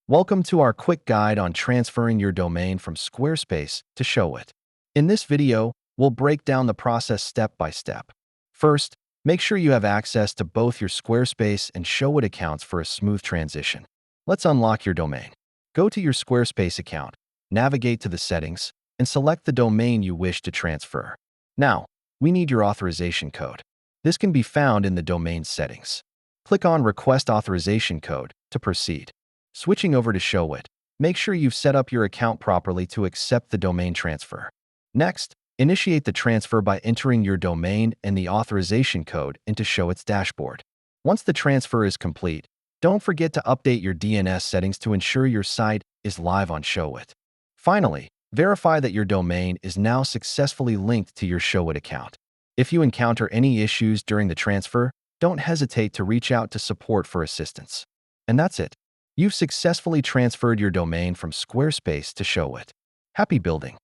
Welcome to our quick guide on transferring your domain from Squarespace to Showit. In this video, we'll break down the process step by step. First, make sure you have access to both your Squarespace and Showit accounts for a smooth transition. Let's unlock your domain. Go to your Squarespace account, navigate to the settings, and select the domain you wish to transfer. Now, we need your authorization code. This can be found in the domain settings. Click on Request Authorization Code to proceed. Switching over to Showit, make sure you've set up your account properly to accept the domain transfer. Next, initiate the transfer by entering your domain and the authorization code into Showit's dashboard. Once the transfer is complete, don't forget to update your DNS settings to ensure your site is live on Showit. Finally, verify that your domain is now successfully linked to your Showit account. If you encounter any issues during the transfer, don't hesitate to reach out to support for assistance. And that's it. You've successfully transferred your domain from Squarespace to Showit. Happy building!